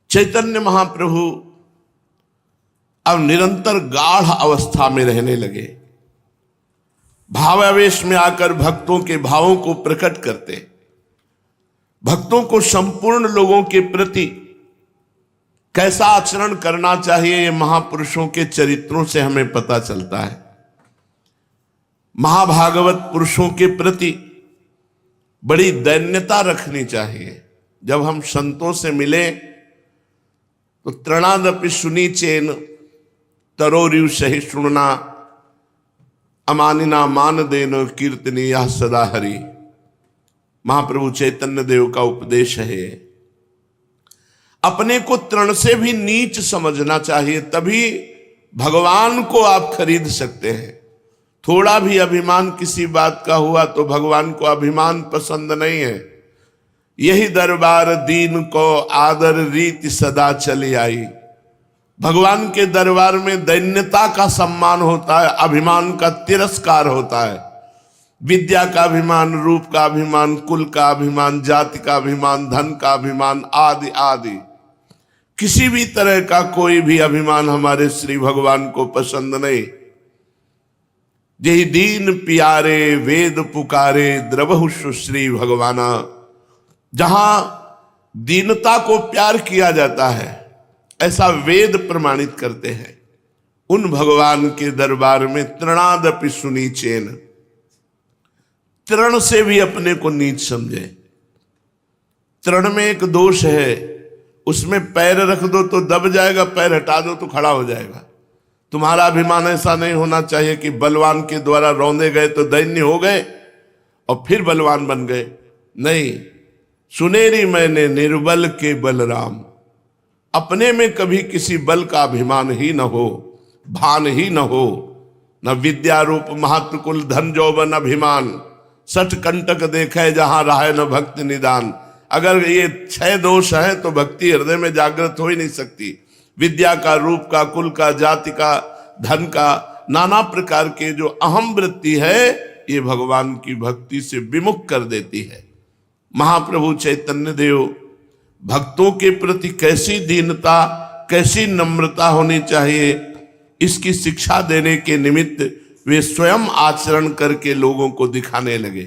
चैतन्य महाप्रभु अब निरंतर गाढ़ अवस्था में रहने लगे। भावावेश में आकर भक्तों के भावों को प्रकट करते, भक्तों को संपूर्ण लोगों के प्रति कैसा आचरण करना चाहिए ये महापुरुषों के चरित्रों से हमें पता चलता है। महाभागवत पुरुषों के प्रति बड़ी दैन्यता रखनी चाहिए। जब हम संतों से मिले तो तृणादपि सुनी चेन तरोरिव सहिष्णुना अमानिना मान देनो कीर्तनी यह सदा हरि। महाप्रभु चैतन्य देव का उपदेश है। अपने को तृण से भी नीच समझना चाहिए, तभी भगवान को आप खरीद सकते हैं। थोड़ा भी अभिमान किसी बात का हुआ तो भगवान को अभिमान पसंद नहीं है। यही दरबार दीन को आदर रीति सदा चली आई। भगवान के दरबार में दैन्यता का सम्मान होता है, अभिमान का तिरस्कार होता है। विद्या का अभिमान, रूप का अभिमान, कुल का अभिमान, जाति का अभिमान, धन का अभिमान आदि आदि, किसी भी तरह का कोई भी अभिमान हमारे श्री भगवान को पसंद नहीं। यही दीन प्यारे वेद पुकारे द्रवहु सुश्री भगवाना। जहां दीनता को प्यार किया जाता है ऐसा वेद प्रमाणित करते हैं। उन भगवान के दरबार में तृणादपि सुनी चेन, तृण से भी अपने को नीच समझे। तृण में एक दोष है, उसमें पैर रख दो तो दब जाएगा, पैर हटा दो तो खड़ा हो जाएगा। तुम्हारा अभिमान ऐसा नहीं होना चाहिए कि बलवान के द्वारा रौंदे गए तो दैन्य हो गए और फिर बलवान बन गए। नहीं, सुनेरी मैंने निर्बल के बलराम। अपने में कभी किसी बल का अभिमान ही न हो, भान ही न हो। न विद्या रूप महत्व कुल धन जौवन अभिमान, सठ कंटक देखे जहां रहे न भक्ति निदान। अगर ये 6 दोष हैं तो भक्ति हृदय में जागृत हो ही नहीं सकती। विद्या का, रूप का, कुल का, जाति का, धन का, नाना प्रकार के जो अहम वृत्ति है ये भगवान की भक्ति से विमुख कर देती है। महाप्रभु चैतन्य देव भक्तों के प्रति कैसी दीनता, कैसी नम्रता होनी चाहिए, इसकी शिक्षा देने के निमित्त वे स्वयं आचरण करके लोगों को दिखाने लगे।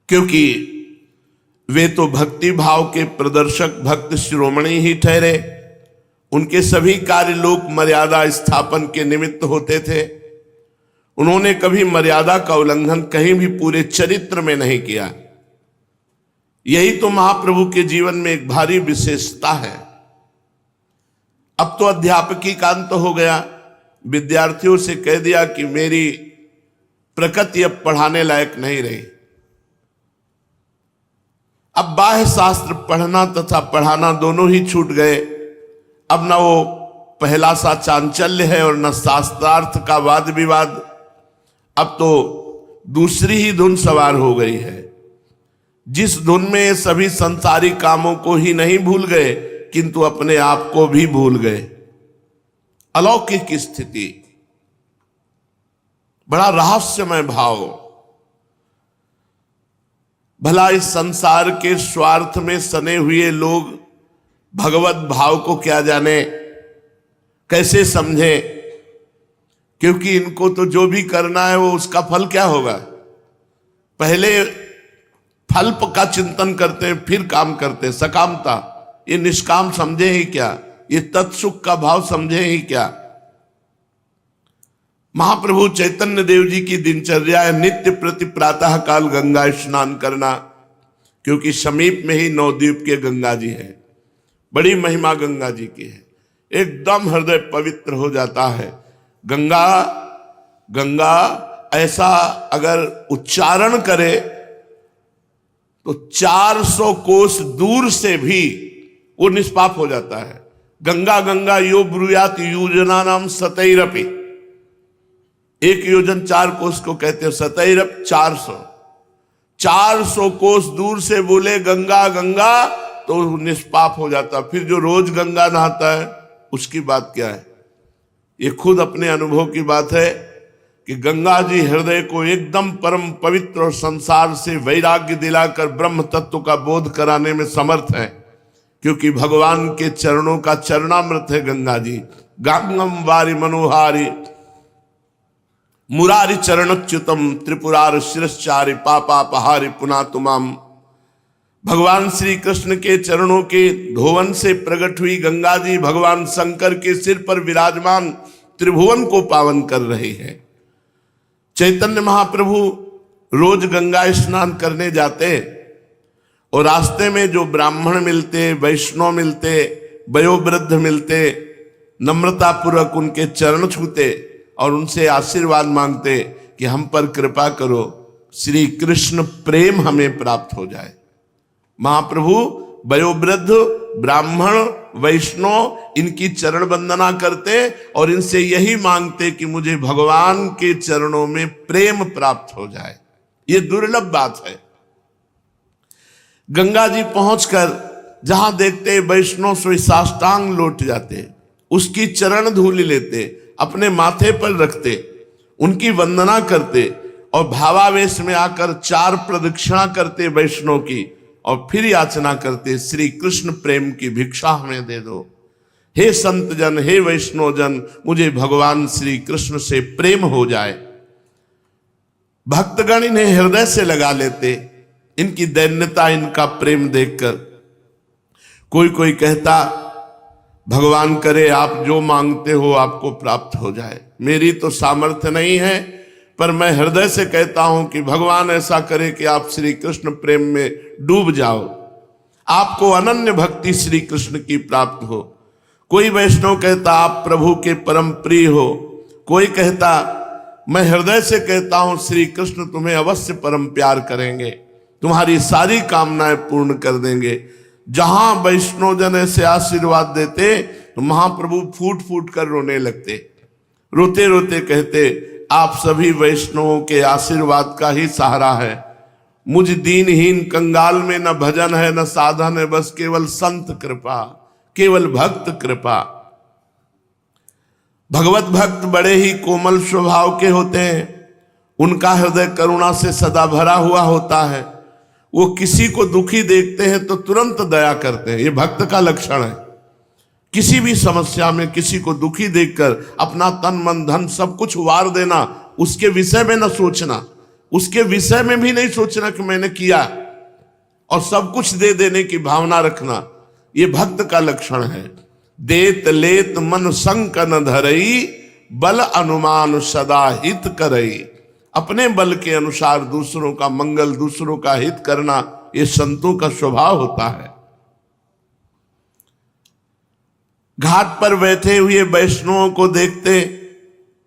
क्योंकि वे तो भक्ति भाव के प्रदर्शक भक्त शिरोमणि ही ठहरे। उनके सभी कार्य लोक मर्यादा स्थापन के निमित्त होते थे। उन्होंने कभी मर्यादा का उल्लंघन कहीं भी पूरे चरित्र में नहीं किया। यही तो महाप्रभु के जीवन में एक भारी विशेषता है। अब तो अध्यापकी का अंत हो गया। विद्यार्थियों से कह दिया कि मेरी प्रकृति अब पढ़ाने लायक नहीं रही। अब बाह्य शास्त्र पढ़ना तथा पढ़ाना दोनों ही छूट गए। अब न वो पहला सा चांचल्य है और न शास्त्रार्थ का वाद विवाद। अब तो दूसरी ही धुन सवार हो गई है, जिस धुन में सभी संसारी कामों को ही नहीं भूल गए किंतु अपने आप को भी भूल गए। अलौकिक स्थिति, बड़ा रहस्यमय भाव। भला इस संसार के स्वार्थ में सने हुए लोग भगवत भाव को क्या जाने, कैसे समझे? क्योंकि इनको तो जो भी करना है वो उसका फल क्या होगा। पहले फल का चिंतन करते हैं फिर काम करते हैं। सकामता, ये निष्काम समझे ही क्या? ये तत्सुख का भाव समझे ही क्या? महाप्रभु चैतन्य देव जी की दिनचर्या है नित्य प्रति प्रातः काल गंगा स्नान करना, क्योंकि समीप में ही नवद्वीप के गंगा जी है। बड़ी महिमा गंगा जी की है। एकदम हृदय पवित्र हो जाता है। गंगा गंगा ऐसा अगर उच्चारण करे तो 400 कोस दूर से भी वो निष्पाप हो जाता है। गंगा गंगा यो ब्रूयात योजना नाम सतैरपि। 1 योजन 4 कोस को कहते हैं, सतैरप 400 कोस दूर से बोले गंगा गंगा तो निष्पाप हो जाता। फिर जो रोज गंगा नहाता है उसकी बात क्या है? ये खुद अपने अनुभव की बात है कि गंगा जी हृदय को एकदम परम पवित्र और संसार से वैराग्य दिलाकर ब्रह्म तत्व का बोध कराने में समर्थ है। क्योंकि भगवान के चरणों का चरणामृत है गंगा जी। गंगम वारि मनोहारी मुरारी चरणच्युतम त्रिपुरार शिरश्चारि पापापहारि पुना तुमाम। भगवान श्री कृष्ण के चरणों के धोवन से प्रकट हुई गंगा जी भगवान शंकर के सिर पर विराजमान त्रिभुवन को पावन कर रहे हैं। चैतन्य महाप्रभु रोज गंगा स्नान करने जाते और रास्ते में जो ब्राह्मण मिलते, वैष्णव मिलते, वयोवृद्ध मिलते, नम्रतापूर्वक उनके चरण छूते और उनसे आशीर्वाद मांगते कि हम पर कृपा करो, श्री कृष्ण प्रेम हमें प्राप्त हो जाए। महाप्रभु वयोवृद्ध, ब्राह्मण, वैष्णव इनकी चरण वंदना करते और इनसे यही मांगते कि मुझे भगवान के चरणों में प्रेम प्राप्त हो जाए। ये दुर्लभ बात है। गंगा जी पहुंचकर जहां देखते वैष्णव सोई साष्टांग लौट जाते, उसकी चरण धूलि लेते, अपने माथे पर रखते, उनकी वंदना करते और भावावेश में आकर 4 प्रदक्षिणा करते वैष्णव की और फिर याचना करते, श्री कृष्ण प्रेम की भिक्षा हमें दे दो। हे संत जन, हे वैष्णव जन, मुझे भगवान श्री कृष्ण से प्रेम हो जाए। भक्तगण इन्हें हृदय से लगा लेते, इनकी दैन्यता, इनका प्रेम देखकर। कोई कोई कहता, भगवान करे आप जो मांगते हो आपको प्राप्त हो जाए। मेरी तो सामर्थ्य नहीं है, पर मैं हृदय से कहता हूं कि भगवान ऐसा करे कि आप श्री कृष्ण प्रेम में डूब जाओ, आपको अनन्य भक्ति श्री कृष्ण की प्राप्त हो। कोई वैष्णव कहता आप प्रभु के परम प्रिय हो, कोई कहता मैं हृदय से कहता हूं श्री कृष्ण तुम्हें अवश्य परम प्यार करेंगे, तुम्हारी सारी कामनाएं पूर्ण कर देंगे। जहां वैष्णव जन ऐसे आशीर्वाद देते तो महाप्रभु फूट फूट कर रोने लगते, रोते रोते कहते आप सभी वैष्णवों के आशीर्वाद का ही सहारा है। मुझ दीनहीन कंगाल में न भजन है न साधन है, बस केवल संत कृपा, केवल भक्त कृपा। भगवत भक्त बड़े ही कोमल स्वभाव के होते हैं, उनका हृदय करुणा से सदा भरा हुआ होता है। वो किसी को दुखी देखते हैं तो तुरंत दया करते हैं, ये भक्त का लक्षण है। किसी भी समस्या में किसी को दुखी देखकर अपना तन मन धन सब कुछ वार देना, उसके विषय में न सोचना, उसके विषय में भी नहीं सोचना कि मैंने किया, और सब कुछ दे देने की भावना रखना, ये भक्त का लक्षण है। देत लेत मन संक न धरई, बल अनुमान सदा हित करई। अपने बल के अनुसार दूसरों का मंगल, दूसरों का हित करना, ये संतों का स्वभाव होता है। घाट पर बैठे हुए वैष्णवों को देखते,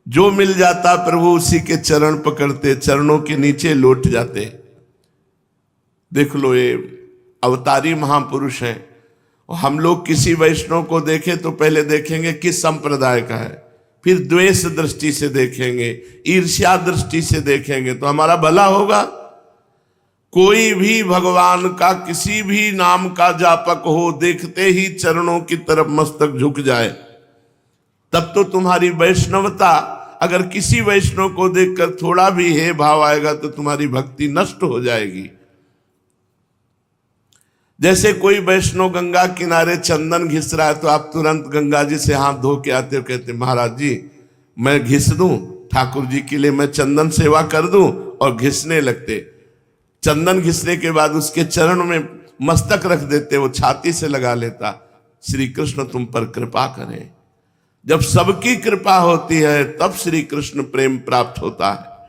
जो मिल जाता प्रभु उसी के चरण पकड़ते, चरणों के नीचे लौट जाते। देख लो, ये अवतारी महापुरुष हैं। हम लोग किसी वैष्णव को देखें तो पहले देखेंगे किस संप्रदाय का है, फिर द्वेष दृष्टि से देखेंगे, ईर्ष्या दृष्टि से देखेंगे तो हमारा भला होगा। कोई भी भगवान का किसी भी नाम का जापक हो, देखते ही चरणों की तरफ मस्तक झुक जाए, तब तो तुम्हारी वैष्णवता, अगर किसी वैष्णव को देखकर थोड़ा भी हे भाव आएगा तो तुम्हारी भक्ति नष्ट हो जाएगी। जैसे कोई वैष्णव गंगा किनारे चंदन घिस रहा है तो आप तुरंत गंगा जी से हाथ धो के आते हो, कहते महाराज जी मैं घिस दूं, ठाकुर जी के लिए मैं चंदन सेवा कर दूं, और घिसने लगते। चंदन घिसने के बाद उसके चरण में मस्तक रख देते, वो छाती से लगा लेता, श्री कृष्ण तुम पर कृपा करें। जब सबकी कृपा होती है तब श्री कृष्ण प्रेम प्राप्त होता है।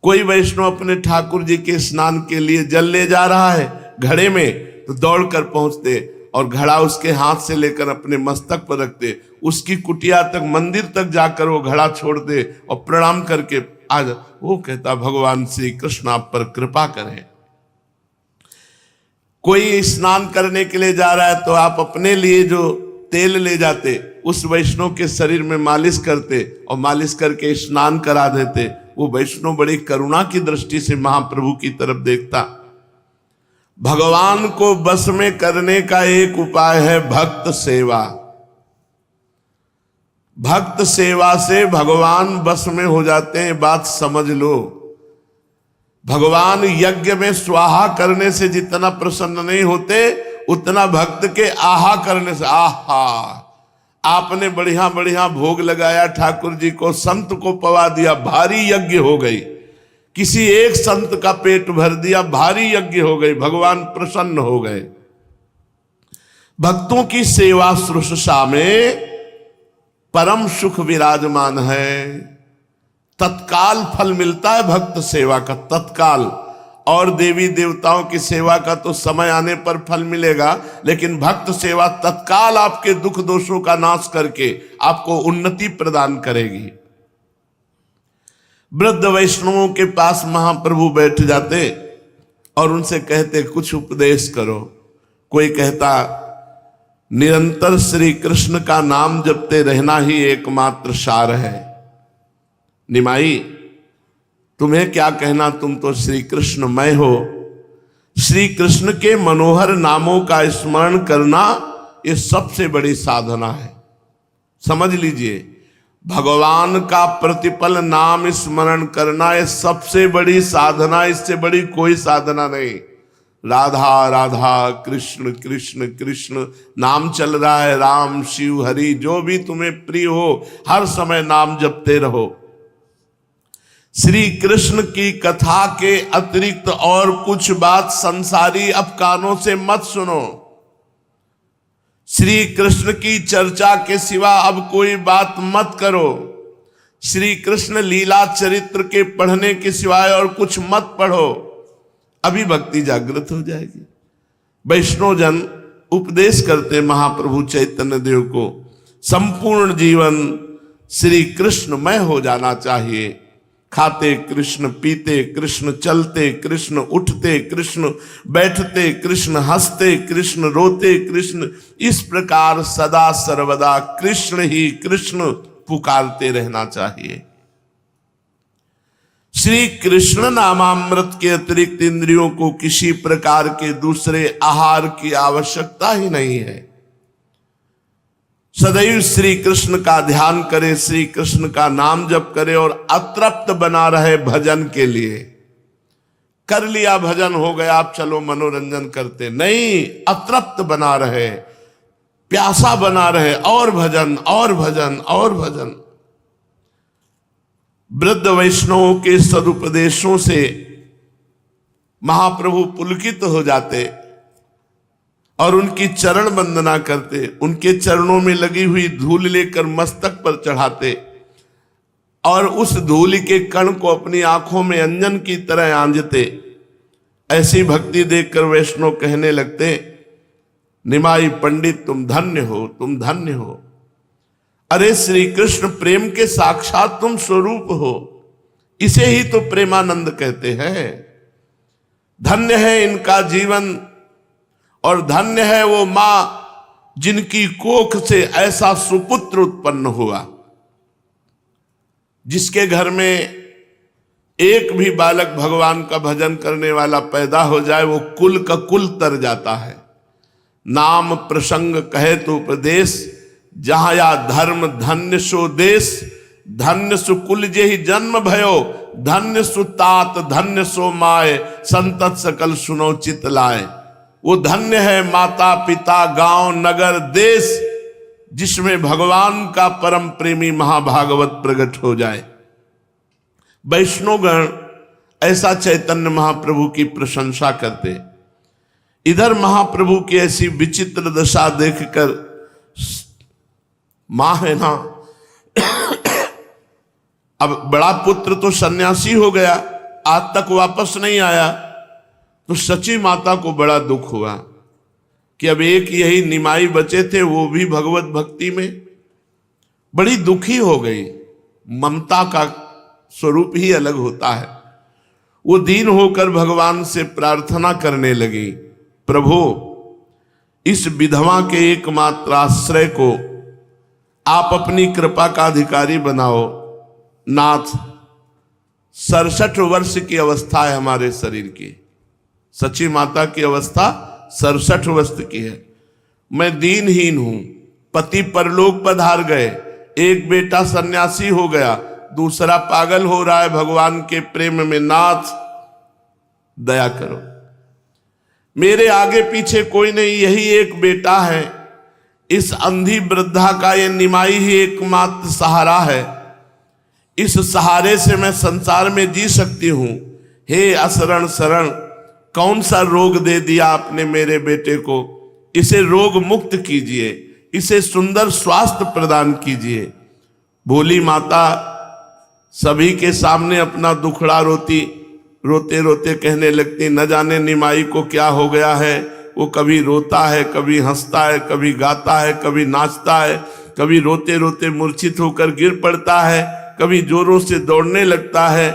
कोई वैष्णव अपने ठाकुर जी के स्नान के लिए जल ले जा रहा है घड़े में, तो दौड़कर पहुंचते और घड़ा उसके हाथ से लेकर अपने मस्तक पर रखते, उसकी कुटिया तक, मंदिर तक जाकर वो घड़ा छोड़ दे और प्रणाम करके आज वो कहता भगवान श्री कृष्ण आप पर कृपा करें। कोई स्नान करने के लिए जा रहा है तो आप अपने लिए जो तेल ले जाते उस वैष्णव के शरीर में मालिश करते और मालिश करके स्नान करा देते। वो वैष्णव बड़ी करुणा की दृष्टि से महाप्रभु की तरफ देखता। भगवान को बस में करने का एक उपाय है भक्त सेवा। भक्त सेवा से भगवान बस में हो जाते हैं, बात समझ लो। भगवान यज्ञ में स्वाहा करने से जितना प्रसन्न नहीं होते, उतना भक्त के आहा करने से, आहा आपने बढ़िया बढ़िया भोग लगाया ठाकुर जी को, संत को पवा दिया, भारी यज्ञ हो गई। किसी एक संत का पेट भर दिया, भारी यज्ञ हो गई, भगवान प्रसन्न हो गए। भक्तों की सेवा शुश्रूषा में परम सुख विराजमान है। तत्काल फल मिलता है भक्त सेवा का, तत्काल। और देवी देवताओं की सेवा का तो समय आने पर फल मिलेगा, लेकिन भक्त सेवा तत्काल आपके दुख दोषों का नाश करके आपको उन्नति प्रदान करेगी। वृद्ध वैष्णवों के पास महाप्रभु बैठ जाते और उनसे कहते कुछ उपदेश करो। कोई कहता निरंतर श्री कृष्ण का नाम जपते रहना ही एकमात्र सार है। निमाई तुम्हें क्या कहना, तुम तो श्री कृष्णमय हो। श्री कृष्ण के मनोहर नामों का स्मरण करना ये सबसे बड़ी साधना है। समझ लीजिए, भगवान का प्रतिपल नाम स्मरण करना ये सबसे बड़ी साधना, इससे बड़ी कोई साधना नहीं। राधा राधा कृष्ण कृष्ण कृष्ण नाम चल रहा है, राम शिव हरि जो भी तुम्हें प्रिय हो, हर समय नाम जपते रहो। श्री कृष्ण की कथा के अतिरिक्त और कुछ बात संसारी अब कानों से मत सुनो। श्री कृष्ण की चर्चा के सिवा अब कोई बात मत करो। श्री कृष्ण लीला चरित्र के पढ़ने के सिवाय और कुछ मत पढ़ो, अभी भक्ति जागृत हो जाएगी। वैष्णव जन उपदेश करते महाप्रभु चैतन्य देव को, संपूर्ण जीवन श्री कृष्णमय हो जाना चाहिए। खाते कृष्ण, पीते कृष्ण, चलते कृष्ण, उठते कृष्ण, बैठते कृष्ण, हंसते कृष्ण, रोते कृष्ण, इस प्रकार सदा सर्वदा कृष्ण ही कृष्ण पुकारते रहना चाहिए। श्री कृष्ण नामामृत के अतिरिक्त इंद्रियों को किसी प्रकार के दूसरे आहार की आवश्यकता ही नहीं है। सदैव श्री कृष्ण का ध्यान करे, श्री कृष्ण का नाम जप करे और अतृप्त बना रहे भजन के लिए। कर लिया भजन हो गया, आप चलो मनोरंजन करते नहीं, अतृप्त बना रहे, प्यासा बना रहे, और भजन और भजन और भजन। वृद्ध वैष्णवों के सदुपदेशों से महाप्रभु पुलकित हो जाते और उनकी चरण वंदना करते, उनके चरणों में लगी हुई धूल लेकर मस्तक पर चढ़ाते और उस धूल के कण को अपनी आंखों में अंजन की तरह आंजते। ऐसी भक्ति देखकर वैष्णव कहने लगते, निमाई पंडित तुम धन्य हो, तुम धन्य हो। अरे श्री कृष्ण प्रेम के साक्षात तुम स्वरूप हो, इसे ही तो प्रेमानंद कहते हैं। धन्य है इनका जीवन और धन्य है वो मां जिनकी कोख से ऐसा सुपुत्र उत्पन्न हुआ। जिसके घर में एक भी बालक भगवान का भजन करने वाला पैदा हो जाए, वो कुल का कुल तर जाता है। नाम प्रसंग कहे तो उपदेश, जहां या धर्म धन्य सो देश। धन्य सु कुल जेहि जन्म भयो, धन्य सु तात धन्य सो माए, संतत सकल सुनो चित लाए। वो धन्य है माता पिता गांव नगर देश, जिसमें भगवान का परम प्रेमी महाभागवत प्रकट हो जाए। वैष्णवगण ऐसा चैतन्य महाप्रभु की प्रशंसा करते। इधर महाप्रभु की ऐसी विचित्र दशा देखकर मां है ना, अब बड़ा पुत्र तो सन्यासी हो गया, आज तक वापस नहीं आया, तो सची माता को बड़ा दुख हुआ कि अब एक यही निमाई बचे थे, वो भी भगवत भक्ति में। बड़ी दुखी हो गई। ममता का स्वरूप ही अलग होता है। वो दीन होकर भगवान से प्रार्थना करने लगी, प्रभु इस विधवा के एकमात्र आश्रय को आप अपनी कृपा का अधिकारी बनाओ। नाथ 67 वर्ष की अवस्था है हमारे शरीर की, सची माता की अवस्था 67 वर्ष की है। मैं दीनहीन हूं, पति परलोक पधार गए, एक बेटा सन्यासी हो गया, दूसरा पागल हो रहा है भगवान के प्रेम में। नाथ दया करो। मेरे आगे पीछे कोई नहीं, यही एक बेटा है। इस अंधी वृद्धा का ये निमाई ही एकमात्र सहारा है। इस सहारे से मैं संसार में जी सकती हूं। हे असरण शरण, कौन सा रोग दे दिया आपने मेरे बेटे को? इसे रोग मुक्त कीजिए, इसे सुंदर स्वास्थ्य प्रदान कीजिए। भोली माता सभी के सामने अपना दुखड़ा रोते रोते कहने लगती, न जाने निमाई को क्या हो गया है। वो कभी रोता है, कभी हंसता है, कभी गाता है, कभी नाचता है, कभी रोते रोते मूर्छित होकर गिर पड़ता है, कभी जोरों से दौड़ने लगता है।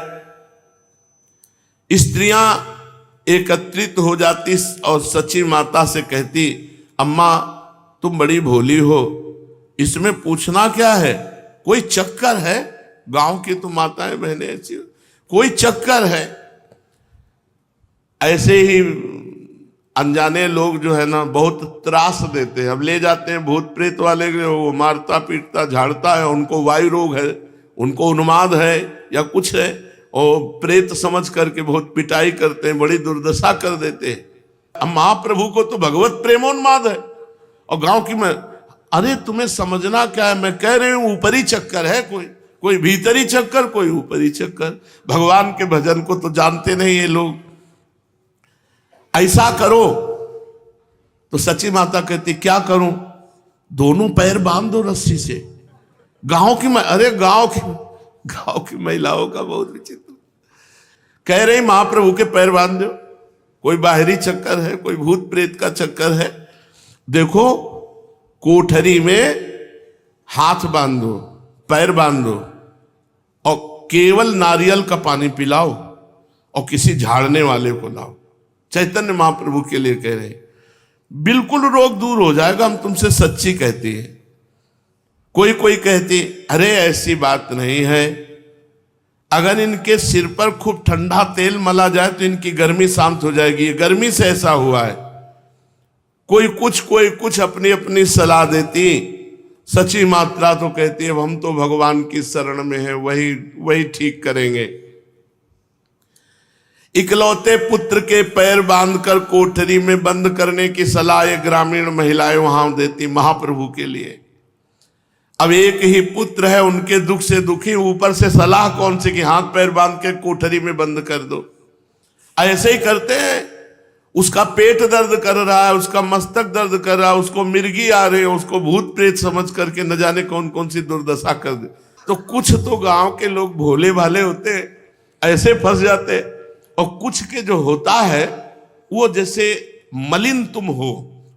स्त्रियां एकत्रित हो जाती और सची माता से कहती, अम्मा तुम बड़ी भोली हो, इसमें पूछना क्या है? कोई चक्कर है? गांव की तो माताएं बहनें ऐसी, कोई चक्कर है? ऐसे ही अनजाने लोग जो है ना बहुत त्रास देते हैं। अब ले जाते हैं भूत प्रेत वाले, वो मारता पीटता झाड़ता है, उनको वायु रोग है, उनको उन्माद है या कुछ है, और प्रेत समझ करके बहुत पिटाई करते हैं, बड़ी दुर्दशा कर देते हैं। अब महाप्रभु को तो भगवत प्रेमोन्माद है, और गांव की मैं, अरे तुम्हें समझना क्या है? मैं कह रही हूं ऊपरी चक्कर है, कोई भीतरी चक्कर, कोई ऊपरी चक्कर। भगवान के भजन को तो जानते नहीं ये लोग। ऐसा करो तो सची माता कहती, क्या करूं? दोनों पैर बांध दो रस्सी से। गांव की महिलाओं का बहुत विचित्र। कह रही महाप्रभु के पैर बांध दो। कोई बाहरी चक्कर है, कोई भूत प्रेत का चक्कर है। देखो कोठरी में हाथ बांधो, पैर बांधो, और केवल नारियल का पानी पिलाओ, और किसी झाड़ने वाले को लाओ। चैतन्य महाप्रभु के लिए कह रहे हैं, बिल्कुल रोग दूर हो जाएगा। हम तुमसे सच्ची कहती है। कोई कहती, अरे ऐसी बात नहीं है, अगर इनके सिर पर खूब ठंडा तेल मला जाए तो इनकी गर्मी शांत हो जाएगी। गर्मी से ऐसा हुआ है। कोई कुछ अपनी अपनी सलाह देती। सची मात्रा तो कहती है, हम तो भगवान की शरण में है, वही ठीक करेंगे। इकलौते पुत्र के पैर बांधकर कोठरी में बंद करने की सलाह ये ग्रामीण महिलाएं वहां देती महाप्रभु के लिए। अब एक ही पुत्र है, उनके दुख से दुखी, ऊपर से सलाह कौन सी कि हाथ पैर बांध के कोठरी में बंद कर दो। ऐसे ही करते हैं। उसका पेट दर्द कर रहा है, उसका मस्तक दर्द कर रहा है, उसको मिर्गी आ रही है, उसको भूत प्रेत समझ करके न जाने कौन कौन सी दुर्दशा कर दे। तो कुछ तो गांव के लोग भोले भाले होते हैं, ऐसे फंस जाते। और कुछ के जो होता है वो जैसे मलिन तुम हो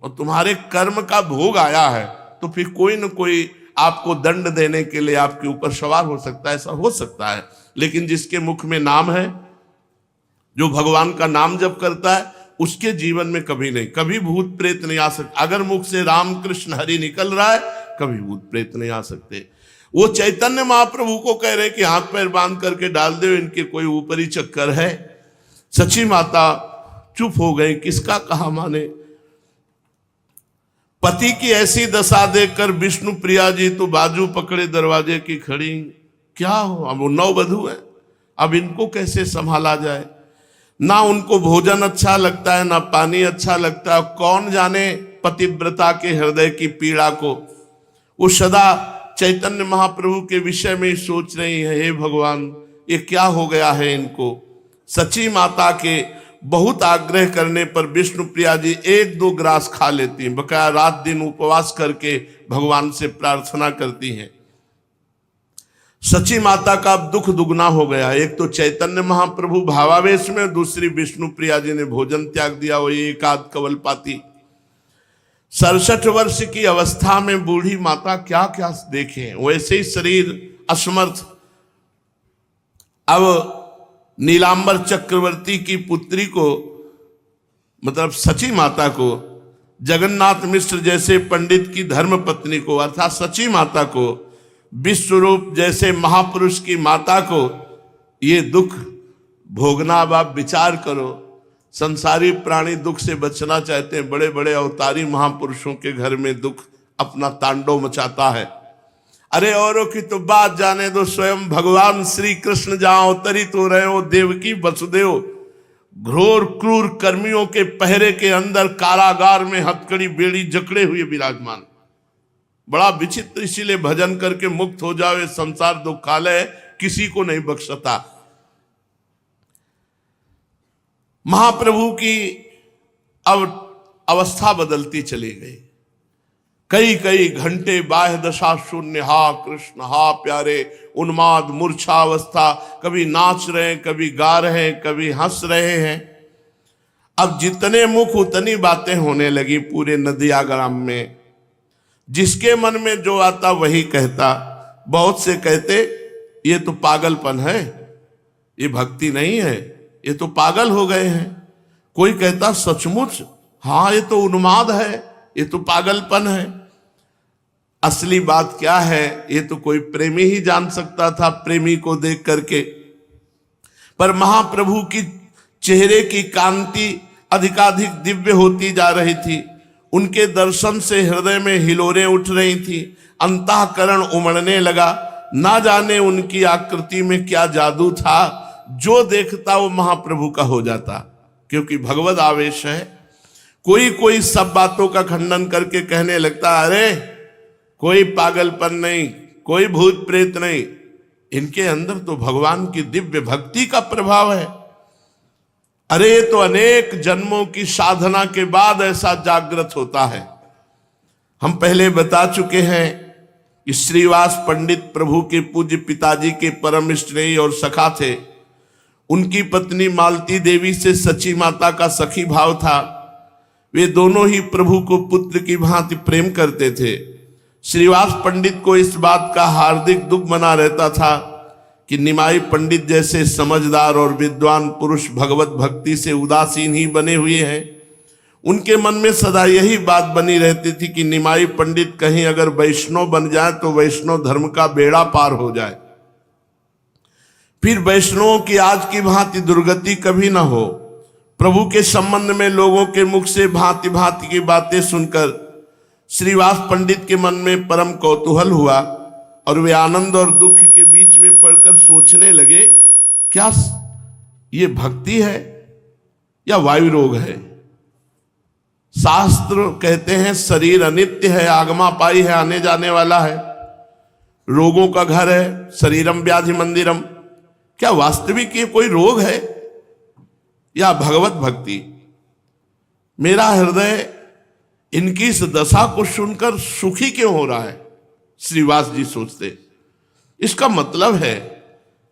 और तुम्हारे कर्म का भोग आया है, तो फिर कोई न कोई आपको दंड देने के लिए आपके ऊपर सवार हो सकता है। ऐसा हो सकता है। लेकिन जिसके मुख में नाम है, जो भगवान का नाम जप करता है, उसके जीवन में कभी नहीं, कभी भूत प्रेत नहीं आ सकते। अगर मुख से राम कृष्ण हरि निकल रहा है, कभी भूत प्रेत नहीं आ सकते। वो चैतन्य महाप्रभु को कह रहे कि हाथ पैर बांध करके डाल दो, इनके कोई ऊपरी चक्कर है। सची माता चुप हो गई, किसका कहा माने। पति की ऐसी दशा देखकर विष्णु प्रिया जी तो बाजू पकड़े दरवाजे की खड़ी। क्या हो, अब वो 9 वधू है, अब इनको कैसे संभाला जाए। ना उनको भोजन अच्छा लगता है, ना पानी अच्छा लगता है। कौन जाने पतिव्रता के हृदय की पीड़ा को। वो सदा चैतन्य महाप्रभु के विषय में ही सोच रही है, हे भगवान ये क्या हो गया है इनको। सची माता के बहुत आग्रह करने पर विष्णु प्रिया जी 1-2 ग्रास खा लेती हैं। बकाया रात दिन उपवास करके भगवान से प्रार्थना करती हैं। सची माता का अब दुख दुगना हो गया। एक तो चैतन्य महाप्रभु भावावेश में, दूसरी विष्णु प्रिया जी ने भोजन त्याग दिया। वो एकाध कवल पाती। 67 वर्ष की अवस्था में बूढ़ी माता क्या क्या देखे, वैसे ही शरीर असमर्थ। अब नीलांबर चक्रवर्ती की पुत्री को, मतलब सची माता को, जगन्नाथ मिश्र जैसे पंडित की धर्म पत्नी को, अर्थात सची माता को, विश्वरूप जैसे महापुरुष की माता को ये दुख भोगना। अब आप विचार करो, संसारी प्राणी दुख से बचना चाहते हैं। बड़े बड़े अवतारी महापुरुषों के घर में दुख अपना तांडव मचाता है। अरे औरों की तो बात जाने दो, स्वयं भगवान श्री कृष्ण जहां अवतरित हो रहे हो, देवकी वसुदेव घोर क्रूर कर्मियों के पहरे के अंदर कारागार में हथकड़ी बेड़ी जकड़े हुए विराजमान। बड़ा विचित्र, इसीलिए भजन करके मुक्त हो जाओ, ये संसार दुखालय किसी को नहीं बख्शता। महाप्रभु की अब अवस्था बदलती चली गई। कई कई घंटे बाह्य दशा शून्य, हा कृष्ण हा प्यारे, उन्माद मूर्छा अवस्था, कभी नाच रहे हैं, कभी गा रहे हैं, कभी हंस रहे हैं। अब जितने मुख उतनी बातें होने लगी पूरे नदिया ग्राम में। जिसके मन में जो आता वही कहता। बहुत से कहते ये तो पागलपन है, ये भक्ति नहीं है, ये तो पागल हो गए हैं। कोई कहता सचमुच हाँ ये तो उन्माद है, ये तो पागलपन है। असली बात क्या है ये तो कोई प्रेमी ही जान सकता था प्रेमी को देख करके। पर महाप्रभु की चेहरे की कांति अधिकाधिक दिव्य होती जा रही थी। उनके दर्शन से हृदय में हिलोरें उठ रही थी, अंतःकरण उमड़ने लगा। ना जाने उनकी आकृति में क्या जादू था, जो देखता वो महाप्रभु का हो जाता। क्योंकि भगवद आवेश है। कोई कोई सब बातों का खंडन करके कहने लगता अरे कोई पागलपन नहीं, कोई भूत प्रेत नहीं, इनके अंदर तो भगवान की दिव्य भक्ति का प्रभाव है। अरे ये तो अनेक जन्मों की साधना के बाद ऐसा जागृत होता है। हम पहले बता चुके हैं कि श्रीवास पंडित प्रभु के पूज्य पिताजी के परम स्नेही और सखा थे। उनकी पत्नी मालती देवी से सची माता का सखी भाव था। वे दोनों ही प्रभु को पुत्र की भांति प्रेम करते थे। श्रीवास पंडित को इस बात का हार्दिक दुख बना रहता था कि निमाई पंडित जैसे समझदार और विद्वान पुरुष भगवत भक्ति से उदासीन ही बने हुए हैं। उनके मन में सदा यही बात बनी रहती थी कि निमाई पंडित कहीं अगर वैष्णव बन जाए तो वैष्णव धर्म का बेड़ा पार हो जाए, फिर वैष्णवों की आज की भांति दुर्गति कभी ना हो। प्रभु के संबंध में लोगों के मुख से भांति भांति की बातें सुनकर श्रीवास पंडित के मन में परम कौतूहल हुआ और वे आनंद और दुख के बीच में पड़कर सोचने लगे, क्या ये भक्ति है या वायु रोग है? शास्त्र कहते हैं शरीर अनित्य है, आगमापाई है, आने जाने वाला है, रोगों का घर है, शरीरम व्याधि मंदिरम। क्या वास्तविक ये कोई रोग है या भगवत भक्ति? मेरा हृदय इनकी इस दशा को सुनकर सुखी क्यों हो रहा है? श्रीवास जी सोचते, इसका मतलब है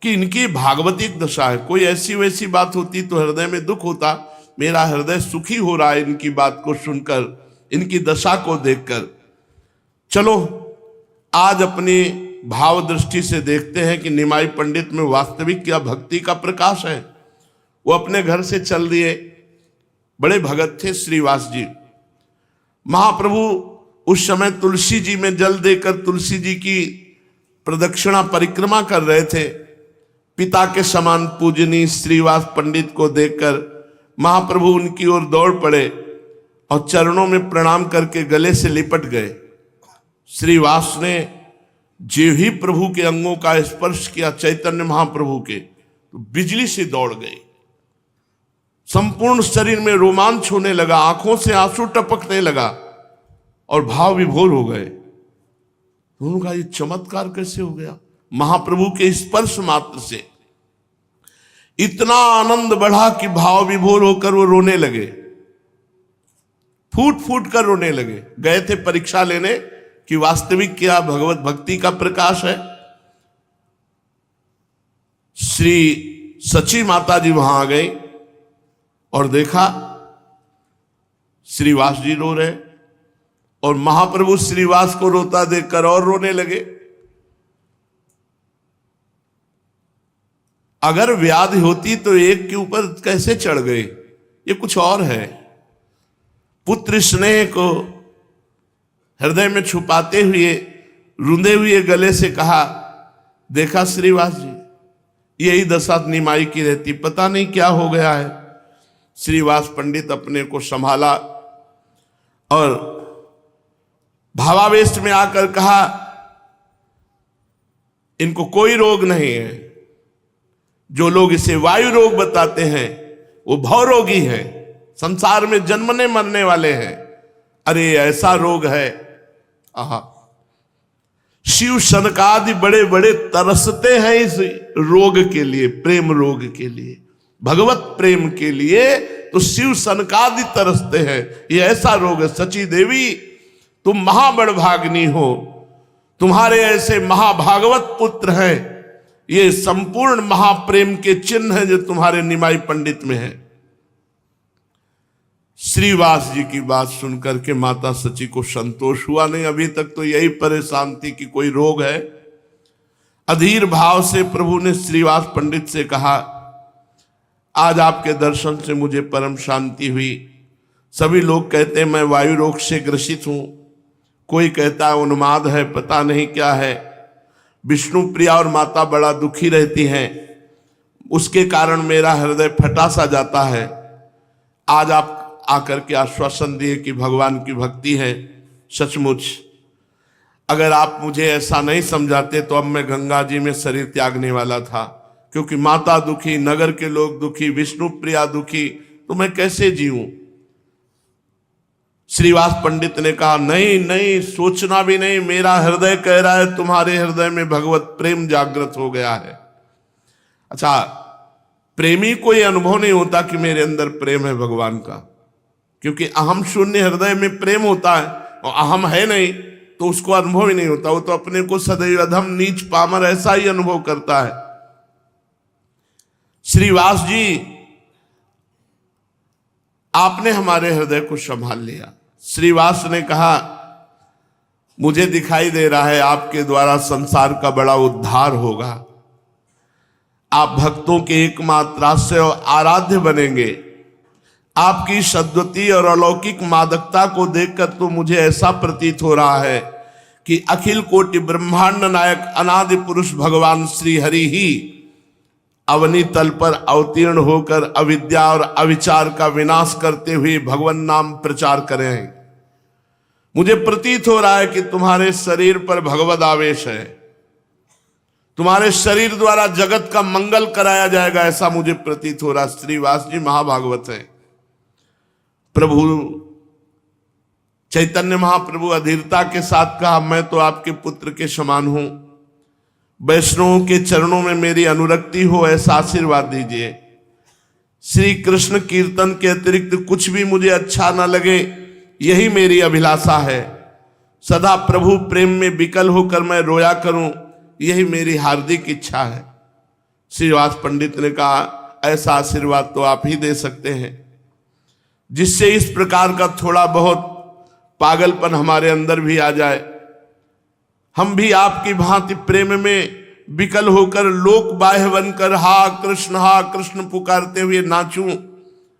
कि इनकी भागवतिक दशा है। कोई ऐसी वैसी बात होती तो हृदय में दुख होता। मेरा हृदय सुखी हो रहा है इनकी बात को सुनकर, इनकी दशा को देखकर। चलो आज अपनी भाव दृष्टि से देखते हैं कि निमाई पंडित में वास्तविक क्या भक्ति का प्रकाश है। वो अपने घर से चल दिए। बड़े भगत थे श्रीवास जी। महाप्रभु उस समय तुलसी जी में जल देकर तुलसी जी की प्रदक्षिणा परिक्रमा कर रहे थे। पिता के समान पूजनीय श्रीवास पंडित को देखकर महाप्रभु उनकी ओर दौड़ पड़े और चरणों में प्रणाम करके गले से लिपट गए। श्रीवास ने जो ही प्रभु के अंगों का स्पर्श किया, चैतन्य महाप्रभु के, तो बिजली से दौड़ गई। संपूर्ण शरीर में रोमांच होने लगा, आंखों से आंसू टपकने लगा और भाव विभोर हो गए। उन्होंने कहा ये चमत्कार कैसे हो गया? महाप्रभु के स्पर्श मात्र से इतना आनंद बढ़ा कि भाव विभोर होकर वो रोने लगे, फूट फूट कर रोने लगे। गए थे परीक्षा लेने कि वास्तविक क्या भगवत भक्ति का प्रकाश है। श्री सची माता जी वहां आ गई और देखा श्रीवास जी रो रहे और महाप्रभु श्रीवास को रोता देखकर और रोने लगे। अगर व्याधि होती तो एक के ऊपर कैसे चढ़ गए? ये कुछ और है। पुत्र स्नेह को हृदय में छुपाते हुए रुंधे हुए गले से कहा, देखा श्रीवास जी, यही दशा निमाई की रहती, पता नहीं क्या हो गया है। श्रीवास पंडित अपने को संभाला और भावावेश में आकर कहा, इनको कोई रोग नहीं है। जो लोग इसे वायु रोग बताते हैं वो भवरोगी है, संसार में जन्मने मरने वाले हैं। अरे ऐसा रोग है, आहा, शिव सनकादि बड़े बड़े तरसते हैं इस रोग के लिए, प्रेम रोग के लिए, भगवत प्रेम के लिए, तो शिव सनकादि तरसते हैं। ये ऐसा रोग है। सची देवी, तुम महाबड़भाग्नि हो, तुम्हारे ऐसे महाभागवत पुत्र हैं। ये संपूर्ण महाप्रेम के चिन्ह है जो तुम्हारे निमाई पंडित में है। श्रीवास जी की बात सुनकर के माता सची को संतोष हुआ नहीं। अभी तक तो यही परेशान थी कि कोई रोग है। अधीर भाव से प्रभु ने श्रीवास पंडित से कहा, आज आपके दर्शन से मुझे परम शांति हुई। सभी लोग कहते हैं मैं वायु रोग से ग्रसित हूं, कोई कहता है उन्माद है, पता नहीं क्या है। विष्णु प्रिया और माता बड़ा दुखी रहती हैं, उसके कारण मेरा हृदय फटा सा जाता है। आज आप आकर के आश्वासन दिए कि भगवान की भक्ति है। सचमुच अगर आप मुझे ऐसा नहीं समझाते तो अब मैं गंगा जी में शरीर त्यागने वाला था, क्योंकि माता दुखी, नगर के लोग दुखी, विष्णु प्रिया दुखी, तो मैं कैसे जीऊं। श्रीवास पंडित ने कहा, नहीं नहीं, सोचना भी नहीं, मेरा हृदय कह रहा है तुम्हारे हृदय में भगवत प्रेम जागृत हो गया है। अच्छा, प्रेमी को यह अनुभव नहीं होता कि मेरे अंदर प्रेम है भगवान का, क्योंकि अहम शून्य हृदय में प्रेम होता है और अहम है नहीं तो उसको अनुभव ही नहीं होता। वो तो अपने को सदैव अधम नीच पामर ऐसा ही अनुभव करता है। श्रीवास जी, आपने हमारे हृदय को संभाल लिया। श्रीवास ने कहा, मुझे दिखाई दे रहा है आपके द्वारा संसार का बड़ा उद्धार होगा। आप भक्तों के एकमात्र आश्रय और आराध्य बनेंगे। आपकी सद्वती और अलौकिक मादकता को देखकर तो मुझे ऐसा प्रतीत हो रहा है कि अखिल कोटि ब्रह्मांड नायक अनादि पुरुष भगवान श्री हरि ही अवनी तल पर अवतीर्ण होकर अविद्या और अविचार का विनाश करते हुए भगवान नाम प्रचार करें। मुझे प्रतीत हो रहा है कि तुम्हारे शरीर पर भगवद आवेश है, तुम्हारे शरीर द्वारा जगत का मंगल कराया जाएगा, ऐसा मुझे प्रतीत हो रहा। श्रीवास जी महाभागवत है। प्रभु चैतन्य महाप्रभु अधीरता के साथ कहा, मैं तो आपके पुत्र के समान हूं, वैष्णवों के चरणों में मेरी अनुरक्ति हो, ऐसा आशीर्वाद दीजिए। श्री कृष्ण कीर्तन के अतिरिक्त कुछ भी मुझे अच्छा न लगे, यही मेरी अभिलाषा है। सदा प्रभु प्रेम में विकल होकर मैं रोया करूं, यही मेरी हार्दिक इच्छा है। श्रीवास पंडित ने कहा, ऐसा आशीर्वाद तो आप ही दे सकते हैं, जिससे इस प्रकार का थोड़ा बहुत पागलपन हमारे अंदर भी आ जाए, हम भी आपकी भांति प्रेम में विकल होकर लोक बाह्य बनकर हा कृष्ण पुकारते हुए नाचूं,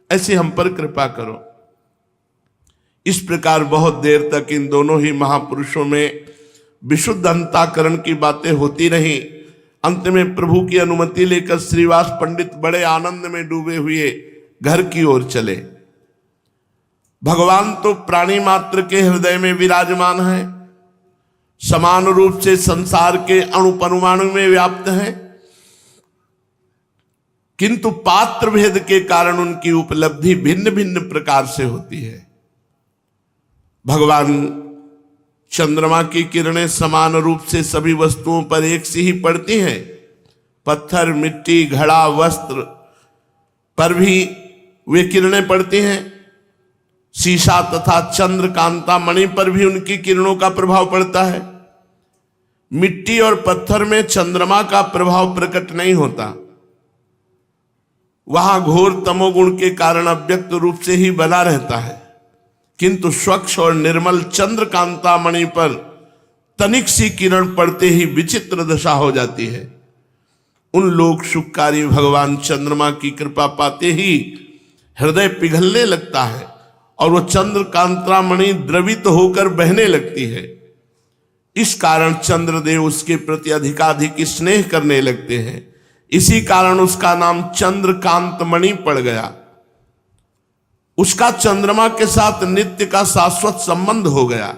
ऐसे हम पर कृपा करो। इस प्रकार बहुत देर तक इन दोनों ही महापुरुषों में विशुद्ध अंतःकरण की बातें होती रहीं। अंत में प्रभु की अनुमति लेकर श्रीवास पंडित बड़े आनंद में डूबे हुए घर की ओर चले। भगवान तो प्राणी मात्र के हृदय में विराजमान है, समान रूप से संसार के अणुपरमाणु में व्याप्त है, किंतु पात्र भेद के कारण उनकी उपलब्धि भिन्न भिन्न प्रकार से होती है। भगवान चंद्रमा की किरणें समान रूप से सभी वस्तुओं पर एक सी ही पड़ती हैं। पत्थर, मिट्टी, घड़ा, वस्त्र पर भी वे किरणें पड़ती हैं। शीशा तथा चंद्र कांता मणि पर भी उनकी किरणों का प्रभाव पड़ता है। मिट्टी और पत्थर में चंद्रमा का प्रभाव प्रकट नहीं होता, वहां घोर तमोगुण के कारण अव्यक्त रूप से ही बना रहता है, किंतु स्वच्छ और निर्मल चंद्र कांता मणि पर तनिक सी किरण पड़ते ही विचित्र दशा हो जाती है। उन लोक सुखकारी भगवान चंद्रमा की कृपा पाते ही हृदय पिघलने लगता है और वह चंद्र कांता मणि द्रवित होकर बहने लगती है। इस कारण चंद्रदेव उसके प्रति अधिकाधिक स्नेह करने लगते हैं। इसी कारण उसका नाम चंद्रकांत मणि पड़ गया। उसका चंद्रमा के साथ नित्य का शाश्वत संबंध हो गया।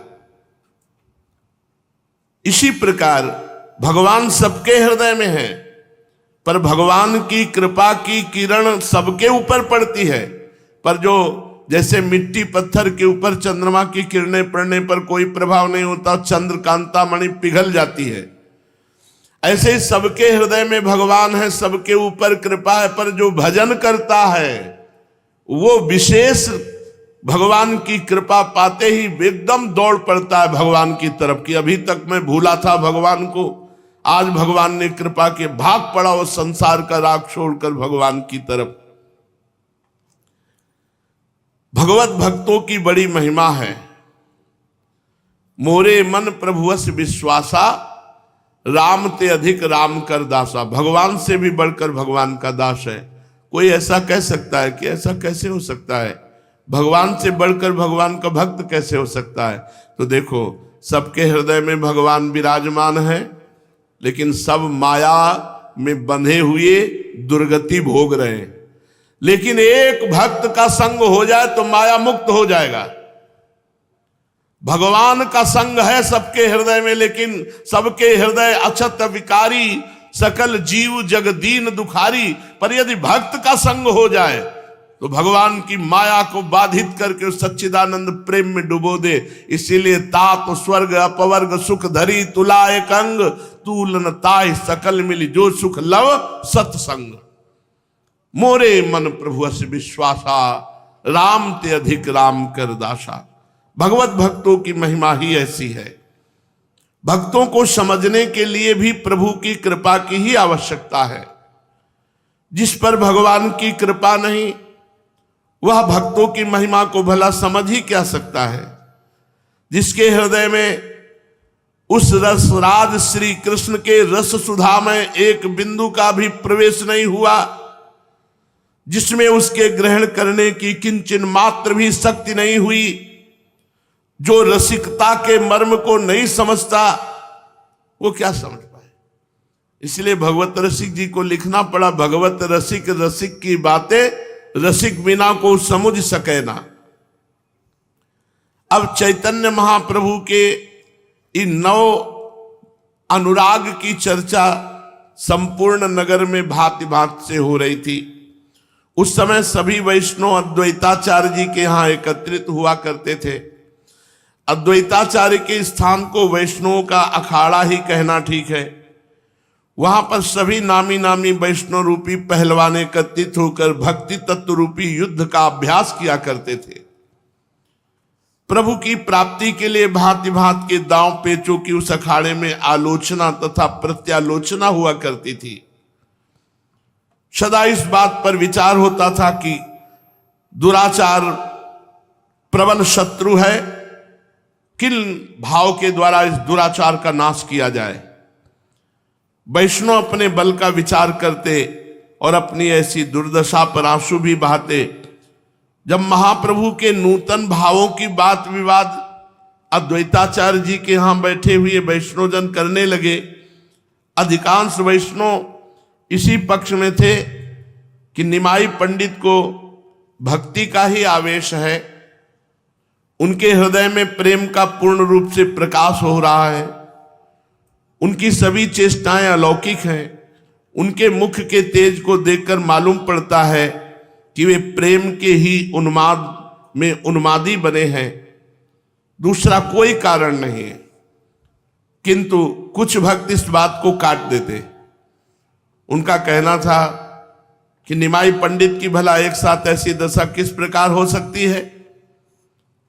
इसी प्रकार भगवान सबके हृदय में है, पर भगवान की कृपा की किरण सबके ऊपर पड़ती है, पर जो जैसे मिट्टी पत्थर के ऊपर चंद्रमा की किरणें पड़ने पर कोई प्रभाव नहीं होता, चंद्र कांता मणि पिघल जाती है, ऐसे ही सबके हृदय में भगवान है, सबके ऊपर कृपा है, पर जो भजन करता है वो विशेष भगवान की कृपा पाते ही एकदम दौड़ पड़ता है भगवान की तरफ की अभी तक मैं भूला था भगवान को, आज भगवान ने कृपा के भाग पड़ा वो संसार का राग छोड़कर भगवान की तरफ। भगवत भक्तों की बड़ी महिमा है। मोरे मन प्रभुवस विश्वासा, राम ते अधिक राम कर दासा। भगवान से भी बढ़कर भगवान का दास है। कोई ऐसा कह सकता है कि ऐसा कैसे हो सकता है, भगवान से बढ़कर भगवान का भक्त कैसे हो सकता है? तो देखो, सबके हृदय में भगवान विराजमान है, लेकिन सब माया में बंधे हुए दुर्गति भोग रहे हैं। लेकिन एक भक्त का संग हो जाए तो माया मुक्त हो जाएगा। भगवान का संग है सबके हृदय में, लेकिन सबके हृदय अछत विकारी, सकल जीव जगदीन दुखारी। पर यदि भक्त का संग हो जाए तो भगवान की माया को बाधित करके उस सच्चिदानंद प्रेम में डुबो दे। इसीलिए तात स्वर्ग अपवर्ग सुख धरी, तुला एक अंग तूलन ताय सकल मिली, जो सुख लव सत्संग। मोरे मन प्रभु से विश्वासा, राम ते अधिक राम कर दासा। भगवत भक्तों की महिमा ही ऐसी है। भक्तों को समझने के लिए भी प्रभु की कृपा की ही आवश्यकता है। जिस पर भगवान की कृपा नहीं, वह भक्तों की महिमा को भला समझ ही क्या सकता है। जिसके हृदय में उस रसराज श्री कृष्ण के रस सुधा में एक बिंदु का भी प्रवेश नहीं हुआ, जिसमें उसके ग्रहण करने की किंचन मात्र भी शक्ति नहीं हुई, जो रसिकता के मर्म को नहीं समझता, वो क्या समझ पाए। इसलिए भगवत रसिक जी को लिखना पड़ा, भगवत रसिक रसिक की बातें रसिक बिना को समझ सके ना। अब चैतन्य महाप्रभु के इन 9 अनुराग की चर्चा संपूर्ण नगर में भांति भांति से हो रही थी। उस समय सभी वैष्णव अद्वैताचार्य जी के यहां एकत्रित हुआ करते थे। अद्वैताचार्य के स्थान को वैष्णवों का अखाड़ा ही कहना ठीक है। वहां पर सभी नामी नामी वैष्णव रूपी पहलवान एकत्रित होकर भक्ति तत्व रूपी युद्ध का अभ्यास किया करते थे। प्रभु की प्राप्ति के लिए भांति भांति के दांव पेचों की उस अखाड़े में आलोचना तथा प्रत्यालोचना हुआ करती थी। सदा इस बात पर विचार होता था कि दुराचार प्रबल शत्रु है, किन भाव के द्वारा इस दुराचार का नाश किया जाए। वैष्णव अपने बल का विचार करते और अपनी ऐसी दुर्दशा पर आंसू भी बहाते। जब महाप्रभु के नूतन भावों की बात विवाद अद्वैताचार्य जी के यहां बैठे हुए वैष्णवजन करने लगे, अधिकांश वैष्णव इसी पक्ष में थे कि निमाई पंडित को भक्ति का ही आवेश है, उनके हृदय में प्रेम का पूर्ण रूप से प्रकाश हो रहा है, उनकी सभी चेष्टाएं अलौकिक हैं। उनके मुख के तेज को देखकर मालूम पड़ता है कि वे प्रेम के ही उन्माद में उन्मादी बने हैं, दूसरा कोई कारण नहीं है। किंतु कुछ भक्त इस बात को काट देते। उनका कहना था कि निमाई पंडित की भला एक साथ ऐसी दशा किस प्रकार हो सकती है।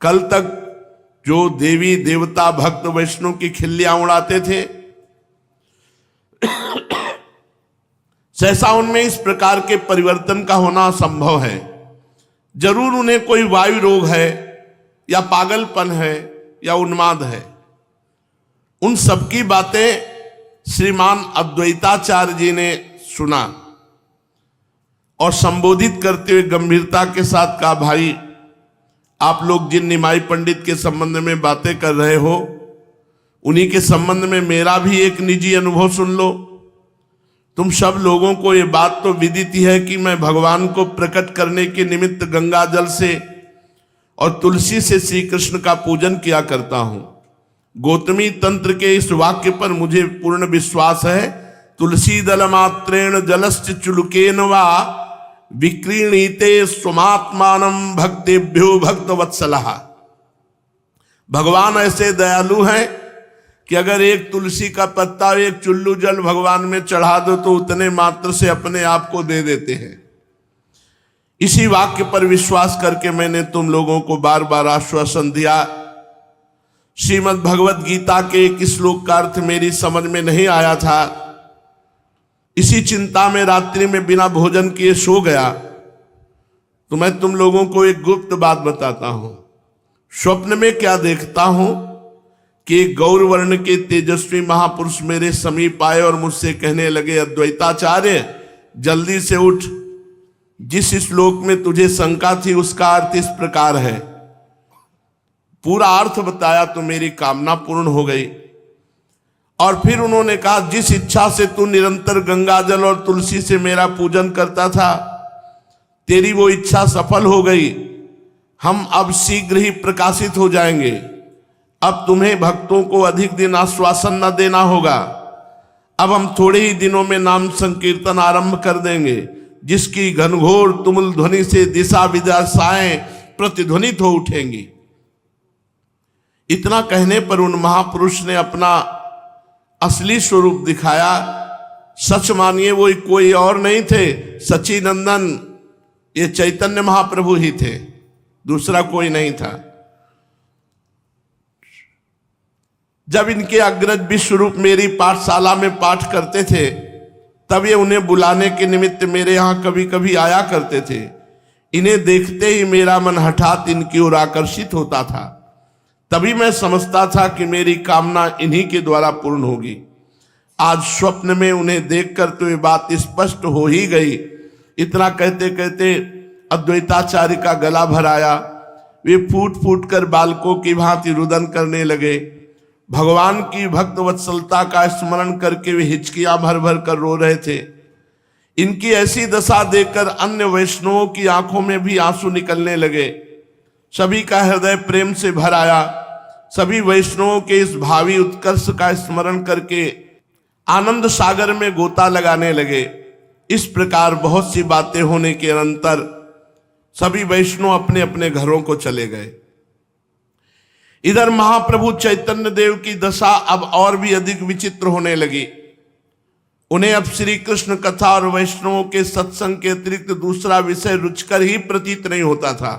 कल तक जो देवी देवता भक्त वैष्णव की खिल्लियां उड़ाते थे, सहसा उनमें इस प्रकार के परिवर्तन का होना संभव है। जरूर उन्हें कोई वायु रोग है या पागलपन है या उन्माद है। उन सबकी बातें श्रीमान अद्वैताचार्य जी ने सुना और संबोधित करते हुए गंभीरता के साथ कहा, भाई आप लोग जिन निमाई पंडित के संबंध में बातें कर रहे हो, उन्हीं के संबंध में मेरा भी एक निजी अनुभव सुन लो। तुम सब लोगों को ये बात तो विदित ही है कि मैं भगवान को प्रकट करने के निमित्त गंगा जल से और तुलसी से श्री कृष्ण का पूजन किया करता हूं। गौतमी तंत्र के इस वाक्य पर मुझे पूर्ण विश्वास है तुलसी दल मात्रेण जलश्च चुलुकेन वा विक्रीणीते स्वमात्मानं भक्तेभ्यो भक्तवत्सलः। भगवान ऐसे दयालु हैं कि अगर एक तुलसी का पत्ता एक चुल्लू जल भगवान में चढ़ा दो तो उतने मात्र से अपने आप को दे देते हैं। इसी वाक्य पर विश्वास करके मैंने तुम लोगों को बार बार आश्वासन दिया। श्रीमद् भगवत गीता के एक श्लोक का अर्थ मेरी समझ में नहीं आया था। इसी चिंता में रात्रि में बिना भोजन किए सो गया। तो मैं तुम लोगों को एक गुप्त बात बताता हूं। स्वप्न में क्या देखता हूं कि गौर वर्ण के तेजस्वी महापुरुष मेरे समीप आए और मुझसे कहने लगे, अद्वैताचार्य जल्दी से उठ, जिस श्लोक में तुझे शंका थी उसका अर्थ इस प्रकार है। पूरा अर्थ बताया तो मेरी कामना पूर्ण हो गई। और फिर उन्होंने कहा, जिस इच्छा से तू निरंतर गंगा जल और तुलसी से मेरा पूजन करता था, तेरी वो इच्छा सफल हो गई। हम अब शीघ्र ही प्रकाशित हो जाएंगे। अब तुम्हें भक्तों को अधिक दिन आश्वासन न देना होगा। अब हम थोड़े ही दिनों में नाम संकीर्तन आरंभ कर देंगे, जिसकी घनघोर तुमुल ध्वनि से दिशा विदिशाएं प्रतिध्वनित हो उठेंगी। इतना कहने पर उन महापुरुष ने अपना असली स्वरूप दिखाया। सच मानिए वो कोई और नहीं थे, सच्चिनंदन ये चैतन्य महाप्रभु ही थे, दूसरा कोई नहीं था। जब इनके अग्रज विश्वरूप मेरी पाठशाला में पाठ करते थे, तब ये उन्हें बुलाने के निमित्त मेरे यहाँ कभी कभी आया करते थे। इन्हें देखते ही मेरा मन हठात इनकी ओर आकर्षित होता था। तभी मैं समझता था कि मेरी कामना इन्हीं के द्वारा पूर्ण होगी। आज स्वप्न में उन्हें देखकर तो ये बात स्पष्ट हो ही गई। इतना कहते कहते अद्वैताचार्य का गला भर आया। वे फूट फूट कर बालकों की भांति रुदन करने लगे। भगवान की भक्त वत्सलता का स्मरण करके वे हिचकियां भर भर कर रो रहे थे। इनकी ऐसी दशा देखकर अन्य वैष्णवों की आंखों में भी आंसू निकलने लगे। सभी का हृदय प्रेम से भर आया। सभी वैष्णवों के इस भावी उत्कर्ष का स्मरण करके आनंद सागर में गोता लगाने लगे। इस प्रकार बहुत सी बातें होने के अनंतर सभी वैष्णव अपने अपने घरों को चले गए। इधर महाप्रभु चैतन्य देव की दशा अब और भी अधिक विचित्र होने लगी। उन्हें अब श्री कृष्ण कथा और वैष्णवों के सत्संग के अतिरिक्त दूसरा विषय रुचकर ही प्रतीत नहीं होता था।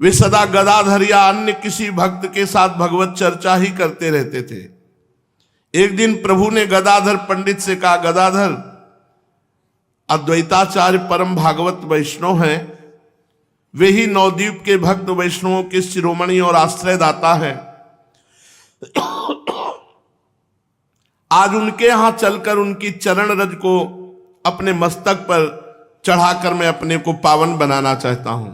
वे सदा गदाधर या अन्य किसी भक्त के साथ भगवत चर्चा ही करते रहते थे। एक दिन प्रभु ने गदाधर पंडित से कहा, गदाधर, अद्वैताचार्य परम भागवत वैष्णव हैं। वे ही नवद्वीप के भक्त वैष्णवों के शिरोमणि और आश्रयदाता हैं। आज उनके यहां चलकर उनकी चरण रज को अपने मस्तक पर चढ़ाकर मैं अपने को पावन बनाना चाहता हूं।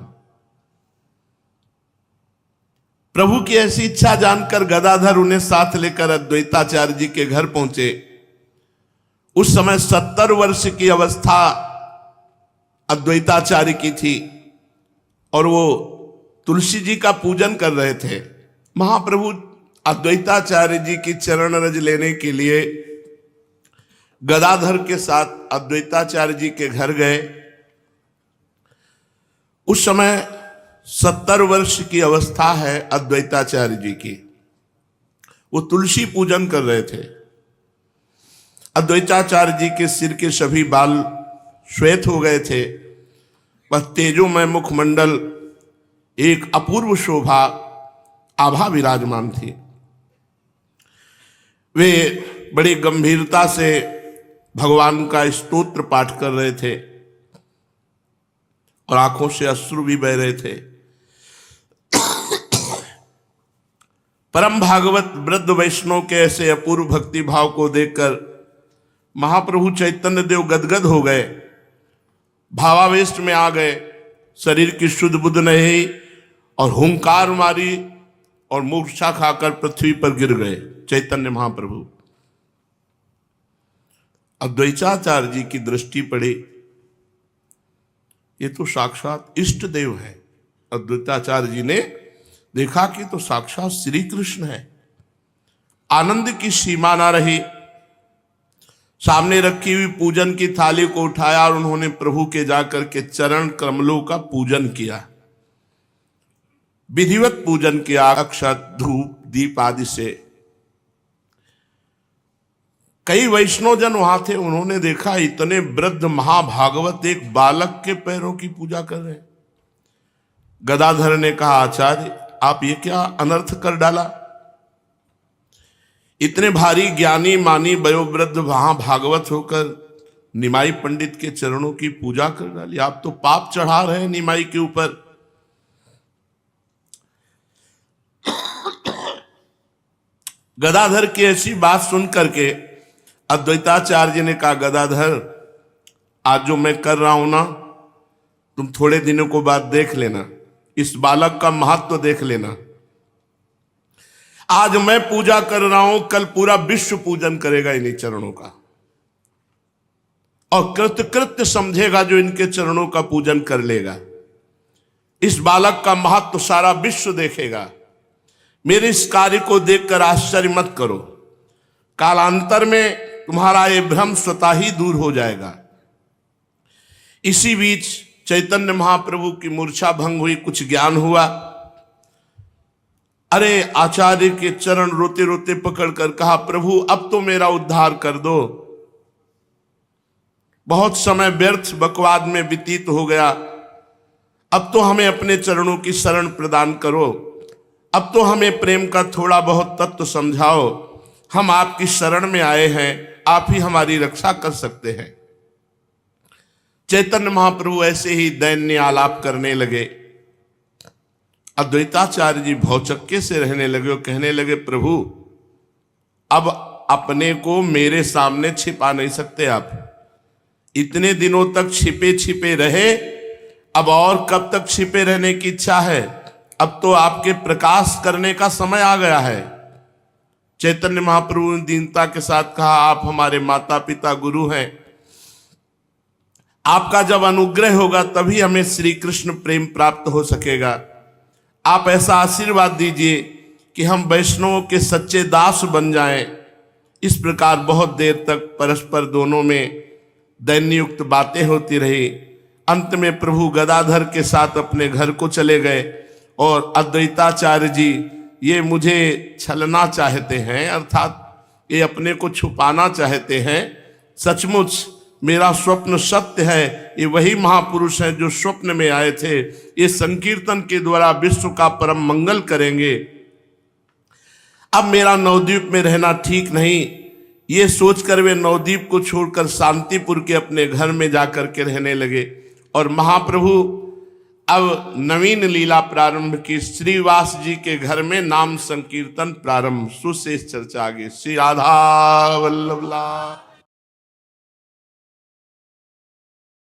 प्रभु की ऐसी इच्छा जानकर गदाधर उन्हें साथ लेकर अद्वैताचार्य जी के घर पहुंचे। उस समय 70 वर्ष की अवस्था अद्वैताचार्य की थी और वो तुलसी जी का पूजन कर रहे थे। महाप्रभु अद्वैताचार्य जी की चरण रज लेने के लिए गदाधर के साथ अद्वैताचार्य जी के घर गए। उस समय 70 वर्ष की अवस्था है अद्वैताचार्य जी की। वो तुलसी पूजन कर रहे थे। अद्वैताचार्य जी के सिर के सभी बाल श्वेत हो गए थे। वह तेजोमय मुखमंडल एक अपूर्व शोभा आभा विराजमान थी। वे बड़ी गंभीरता से भगवान का स्तोत्र पाठ कर रहे थे और आंखों से अश्रु भी बह रहे थे। परम भागवत वृद्ध वैष्णव के ऐसे अपूर्व भक्ति भाव को देखकर महाप्रभु चैतन्य देव गदगद हो गए, भावावेश में आ गए। शरीर की शुद्ध बुद्ध नहीं और हुंकार मारी और मूर्छा खाकर पृथ्वी पर गिर गए चैतन्य महाप्रभु। अद्वैताचार्य जी की दृष्टि पड़ी, ये तो साक्षात इष्ट देव है। अद्वैताचार्य जी ने देखा कि तो साक्षात श्री कृष्ण है। आनंद की सीमा ना रही। सामने रखी हुई पूजन की थाली को उठाया और उन्होंने प्रभु के जाकर के चरण कमलों का पूजन किया, विधिवत पूजन किया, अक्षत धूप दीप आदि से। कई वैष्णव जन वहां थे, उन्होंने देखा इतने वृद्ध महाभागवत एक बालक के पैरों की पूजा कर रहे हैं। गदाधर ने कहा, आचार्य आप ये क्या अनर्थ कर डाला, इतने भारी ज्ञानी मानी वयोवृद्ध महाभागवत होकर निमाई पंडित के चरणों की पूजा कर डाली, आप तो पाप चढ़ा रहे हैं निमाई के ऊपर। गदाधर की ऐसी बात सुन करके अद्वैताचार्य ने कहा, गदाधर आज जो मैं कर रहा हूं ना, तुम थोड़े दिनों को बाद देख लेना, इस बालक का महत्व देख लेना। आज मैं पूजा कर रहा हूं, कल पूरा विश्व पूजन करेगा इन्हीं चरणों का, और कृतकृत्य समझेगा जो इनके चरणों का पूजन कर लेगा। इस बालक का महत्व सारा विश्व देखेगा। मेरे इस कार्य को देखकर आश्चर्य मत करो, कालांतर में तुम्हारा ये भ्रम स्वतः ही दूर हो जाएगा। इसी बीच चैतन्य महाप्रभु की मूर्छा भंग हुई, कुछ ज्ञान हुआ। अरे आचार्य के चरण रोते रोते पकड़कर कहा, प्रभु अब तो मेरा उद्धार कर दो, बहुत समय व्यर्थ बकवाद में व्यतीत हो गया, अब तो हमें अपने चरणों की शरण प्रदान करो, अब तो हमें प्रेम का थोड़ा बहुत तत्व समझाओ, हम आपकी शरण में आए हैं, आप ही हमारी रक्षा कर सकते हैं। चैतन्य महाप्रभु ऐसे ही दैन्य आलाप करने लगे। अद्वैताचार्य जी भौचक्के से रहने लगे और कहने लगे, प्रभु अब अपने को मेरे सामने छिपा नहीं सकते आप, इतने दिनों तक छिपे छिपे रहे, अब और कब तक छिपे रहने की इच्छा है, अब तो आपके प्रकाश करने का समय आ गया है। चैतन्य महाप्रभु ने दीनता के साथ कहा, आप हमारे माता पिता गुरु हैं, आपका जब अनुग्रह होगा तभी हमें श्री कृष्ण प्रेम प्राप्त हो सकेगा। आप ऐसा आशीर्वाद दीजिए कि हम वैष्णवों के सच्चे दास बन जाएं। इस प्रकार बहुत देर तक परस्पर दोनों में दैन्ययुक्त बातें होती रही। अंत में प्रभु गदाधर के साथ अपने घर को चले गए और अद्वैताचार्य जी ये मुझे छलना चाहते हैं, अर्थात ये अपने को छुपाना चाहते हैं, सचमुच मेरा स्वप्न सत्य है, ये वही महापुरुष हैं जो स्वप्न में आए थे, ये संकीर्तन के द्वारा विश्व का परम मंगल करेंगे। अब मेरा नवद्वीप में रहना ठीक नहीं, ये सोचकर वे नवद्वीप को छोड़कर शांतिपुर के अपने घर में जाकर के रहने लगे। और महाप्रभु अब नवीन लीला प्रारंभ की, श्रीवास जी के घर में नाम संकीर्तन प्रारंभ। सुशेष चर्चा आगे। श्री राधा वल्लभ लाल।